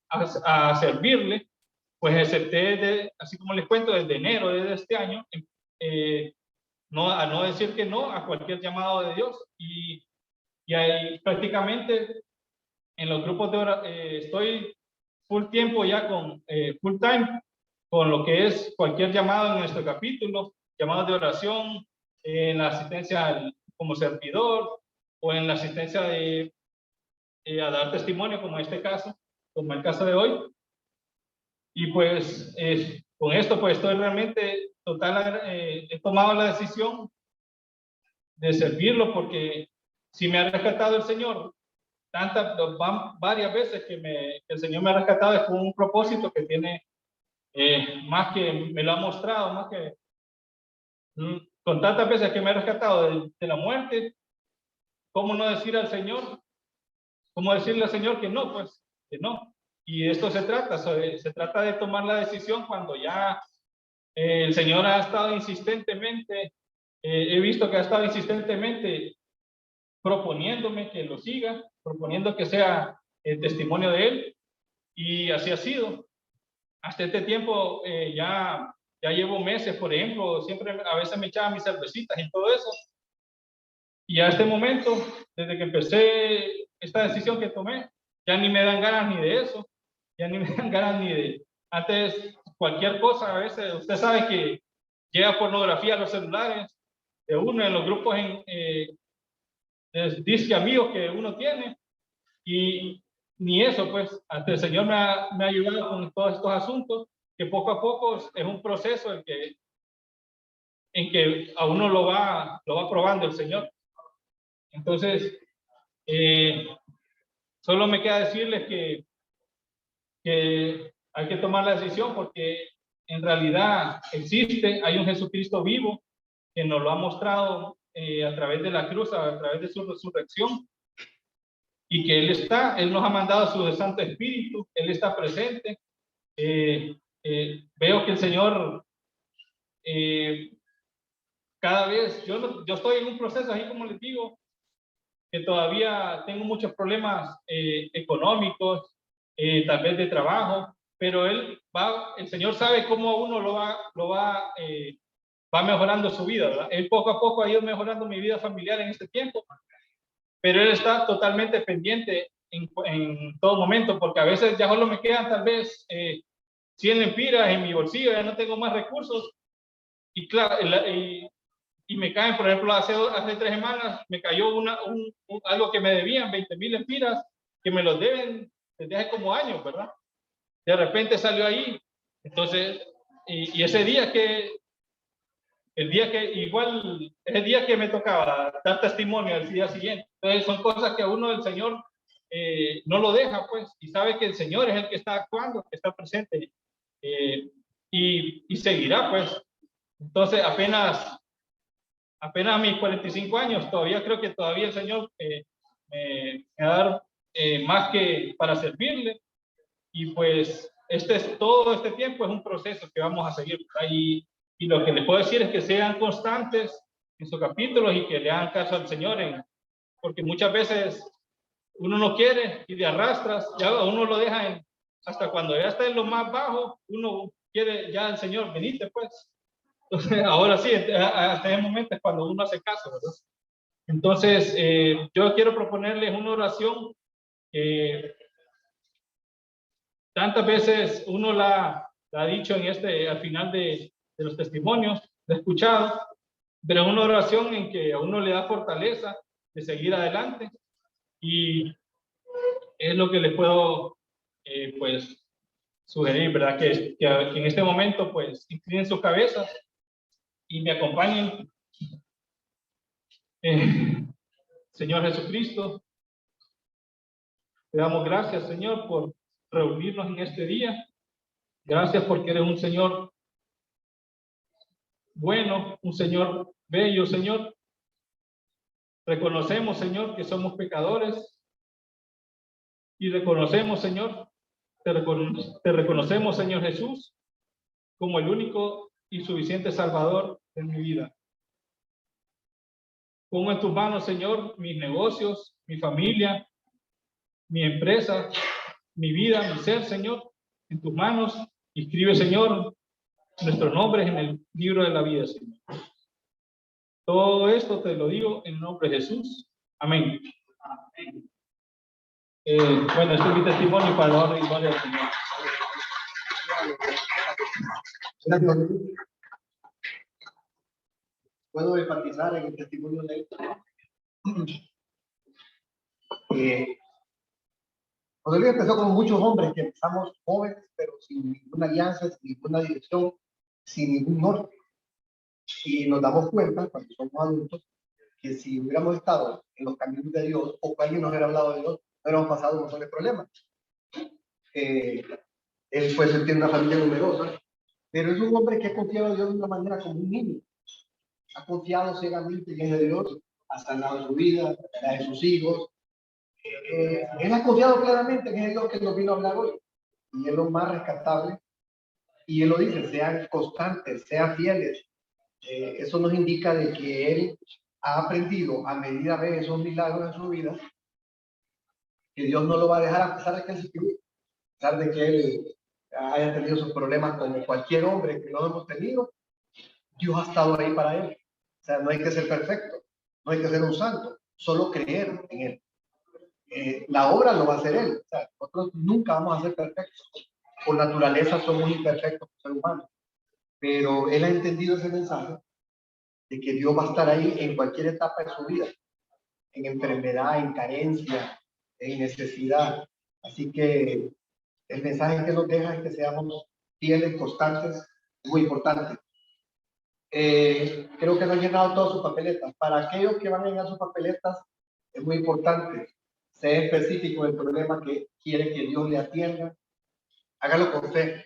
a servirle, pues acepté, así como les cuento, desde enero de este año, a no decir que no a cualquier llamado de Dios. Y ahí prácticamente en los grupos de oración estoy full tiempo ya full time con lo que es cualquier llamado en nuestro capítulo, llamados de oración, en la asistencia como servidor, o en la asistencia a dar testimonio, como este caso, como el caso de hoy. Y pues con esto pues estoy realmente he tomado la decisión de servirlo, porque si me ha rescatado el Señor varias veces que el Señor me ha rescatado, es con un propósito que tiene, más que me lo ha mostrado, más que con tantas veces que me ha rescatado de la muerte. ¿Cómo no decir al Señor? ¿Cómo decirle al Señor que no? Pues que no. Y de esto se trata de tomar la decisión cuando ya el Señor ha estado insistentemente, he visto que ha estado insistentemente proponiéndome que lo siga, proponiendo que sea el testimonio de Él, y así ha sido. Hasta este tiempo ya llevo meses, por ejemplo, siempre a veces me echaba mis cervecitas y todo eso, y a este momento, desde que empecé esta decisión que tomé, ya ni me dan ganas ni de eso, ya ni me dan ganas ni de, antes cualquier cosa, a veces usted sabe que llega pornografía a los celulares de uno, en los grupos disque amigos que uno tiene, y ni eso, pues hasta el Señor me ha ayudado con todos estos asuntos, que poco a poco es un proceso en que a uno lo va probando el Señor. Entonces, solo me queda decirles que hay que tomar la decisión, porque en realidad hay un Jesucristo vivo que nos lo ha mostrado a través de la cruz, a través de su resurrección, y que Él nos ha mandado su Santo Espíritu, Él está presente. Veo que el Señor cada vez, yo estoy en un proceso, así como les digo, que todavía tengo muchos problemas económicos, tal vez de trabajo, pero el Señor sabe cómo uno va mejorando su vida, ¿verdad? Él poco a poco ha ido mejorando mi vida familiar en este tiempo, pero él está totalmente pendiente en todo momento, porque a veces ya solo me quedan tal vez 100 lempiras en mi bolsillo, ya no tengo más recursos, y claro, y me caen, por ejemplo, hace 3 semanas me cayó algo que me debían, 20,000 lempiras, que me los deben desde hace como años, ¿verdad? De repente salió ahí, entonces, y ese día el día que me tocaba dar testimonio al día siguiente. Entonces son cosas que a uno el Señor no lo deja, pues, y sabe que el Señor es el que está actuando, que está presente, y seguirá, pues. Entonces apenas a mis 45 años, todavía creo que todavía el Señor me va a dar más que para servirle, y pues todo este tiempo es un proceso que vamos a seguir, y lo que les puedo decir es que sean constantes en sus capítulos y que le hagan caso al Señor, porque muchas veces uno no quiere y de arrastras, ya uno lo deja hasta cuando ya está en lo más bajo, uno quiere ya el Señor, venite pues. Entonces, ahora sí, hasta ese momento es cuando uno hace caso, ¿verdad? Entonces, yo quiero proponerles una oración que tantas veces uno la ha dicho al final de los testimonios, la he escuchado, pero es una oración en que a uno le da fortaleza de seguir adelante, y es lo que les puedo pues sugerir, ¿verdad? Que en este momento pues inclinen sus cabezas y me acompañen. Señor Jesucristo, te damos gracias, Señor, por reunirnos en este día. Gracias porque eres un Señor bueno, un Señor bello, Señor. Reconocemos, Señor, que somos pecadores, y reconocemos, Señor, te reconocemos, Señor Jesús, como el único y suficiente Salvador de mi vida. Pongo en tus manos, Señor, mis negocios, mi familia, mi empresa, mi vida, mi ser, Señor, en tus manos. Escribe, Señor, nuestros nombres en el libro de la vida, Señor. Todo esto te lo digo en el nombre de Jesús. Amén. Bueno, este es mi testimonio para la honra y gloria del Señor. Gracias. Puedo enfatizar en el testimonio de él. José empezó como muchos hombres que empezamos jóvenes, pero sin ninguna alianza, sin ninguna dirección, sin ningún norte. Y nos damos cuenta, cuando somos adultos, que si hubiéramos estado en los caminos de Dios, o que alguien nos hubiera hablado de Dios, no hubiéramos pasado un montón de problemas. Él pues tiene una familia numerosa, pero es un hombre que ha confiado en Dios de una manera como un niño. Ha confiado ciegamente en Dios, ha sanado su vida, la de sus hijos. Él ha confiado claramente en el Dios que nos vino a hablar hoy, y es lo más rescatable. Y él lo dice: sean constantes, sean fieles. Eso nos indica de que él ha aprendido, a medida de esos milagros en su vida, que Dios no lo va a dejar, a pesar de que él se equivoque, a pesar de que él haya tenido sus problemas como cualquier hombre que lo hemos tenido. Dios ha estado ahí para él. O sea, no hay que ser perfecto, no hay que ser un santo, solo creer en él. La obra lo va a hacer él. O sea, nosotros nunca vamos a ser perfectos. Por naturaleza somos imperfectos como seres humanos. Pero él ha entendido ese mensaje de que Dios va a estar ahí en cualquier etapa de su vida, en enfermedad, en carencia, en necesidad. Así que el mensaje que nos deja es que seamos fieles, constantes, muy importante. Creo que no han llenado todas sus papeletas. Para aquellos que van a llenar sus papeletas, es muy importante ser específico del problema que quiere que Dios le atienda. Hágalo con fe,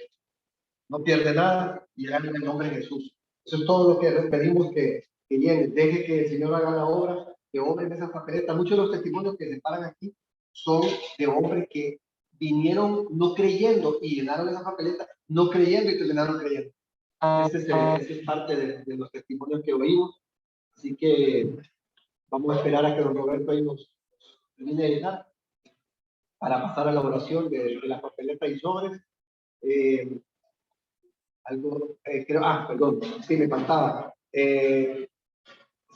no pierde nada, y hágalo en el nombre de Jesús. Eso es todo lo que les pedimos que llene. Deje que el Señor haga la obra, que obre en esas papeletas. Muchos de los testimonios que se paran aquí son de hombres que vinieron no creyendo y llenaron esas papeletas no creyendo y terminaron creyendo. Esa es parte de los testimonios que oímos. Así que vamos a esperar a que don Roberto ahí nos termine de llenar para pasar a la oración de las papeletas y sobres. Perdón, sí, me faltaba.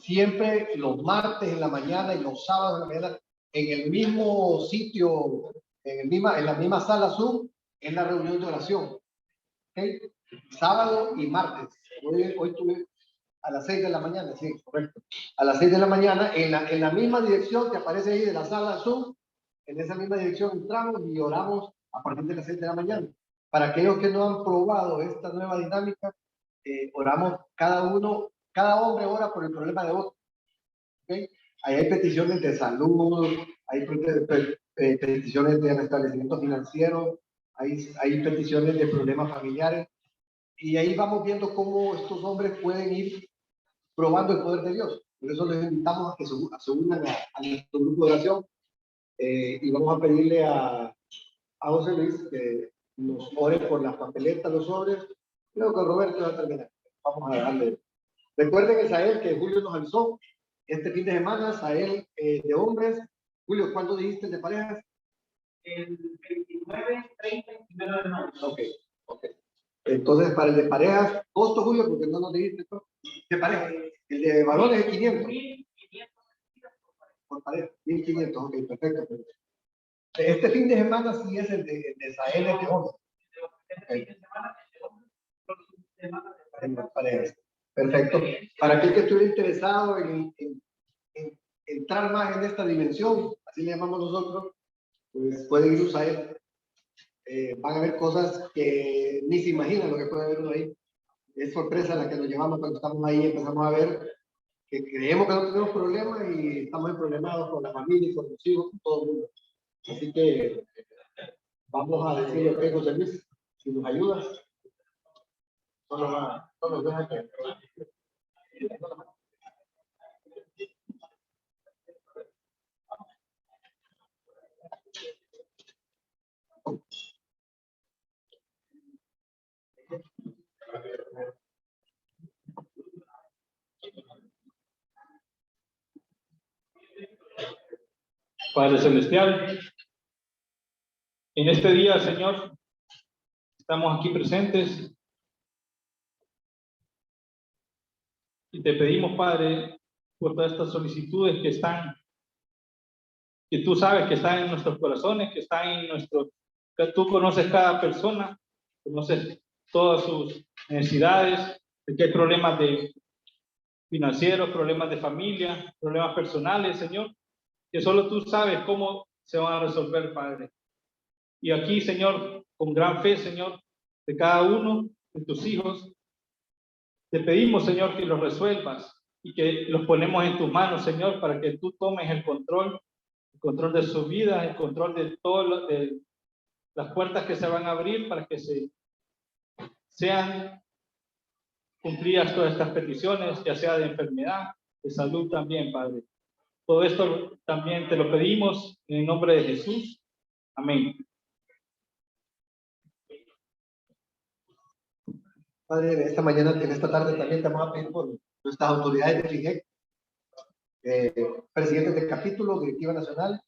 siempre los martes en la mañana y los sábados en la mañana, en el mismo sitio, en la misma sala Zoom, es la reunión de oración. ¿Okay? Sábado y martes. Hoy tuve a las 6 de la mañana, sí, correcto. A las 6 de la mañana, en la misma dirección que aparece ahí de la sala Zoom, en esa misma dirección entramos y oramos a partir de las 6 de la mañana. Para aquellos que no han probado esta nueva dinámica, oramos cada hombre ora por el problema de otro. ¿Okay? Ahí hay peticiones de salud, hay peticiones de restablecimiento financiero, hay peticiones de problemas familiares, y ahí vamos viendo cómo estos hombres pueden ir probando el poder de Dios. Por eso les invitamos a que se unan a nuestro grupo de oración, y vamos a pedirle a José Luis que nos ore por las papeletas, los sobres. Creo que Roberto va a terminar. Vamos a darle. Recuerden el Sahel que Julio nos avisó este fin de semana, Sahel de hombres. Julio, ¿cuándo dijiste el de parejas? El 29, 30 y 1 de marzo. Ok. Entonces, para el de parejas, costo, Julio, porque no nos dijiste esto. ¿De pareja? El de varones es 500. 1.500 por pareja, 1.500, ok, perfecto. Este fin de semana sí es el de Sahel de hombres. Perfecto. Para aquel que estuviera interesado en entrar más en esta dimensión, así le llamamos nosotros, pues pueden ir a él. Van a ver cosas que ni se imaginan lo que puede haber uno ahí. Es sorpresa la que nos llevamos cuando estamos ahí, empezamos a ver que creemos que no tenemos problemas y estamos en problemas con la familia, con los hijos, con todo el mundo. Así que vamos a decirle, ok, José Luis, si nos ayudas. Solo deja que... Padre Celestial, en este día, Señor, estamos aquí presentes y te pedimos, Padre, por todas estas solicitudes que tú sabes que están en nuestros corazones, que están en que tú conoces cada persona, conoces todas sus necesidades, de que hay problemas financieros, problemas de familia, problemas personales, Señor, que solo tú sabes cómo se van a resolver, Padre. Y aquí, Señor, con gran fe, Señor, de cada uno de tus hijos, te pedimos, Señor, que los resuelvas y que los ponemos en tus manos, Señor, para que tú tomes el control de su vida, el control de de las puertas que se van a abrir para que sean cumplidas todas estas peticiones, ya sea de enfermedad, de salud también, Padre. Todo esto también te lo pedimos en el nombre de Jesús. Amén. Padre, en esta tarde también te vamos a pedir por nuestras autoridades de FIGEC, presidentes del capítulo, directiva nacional,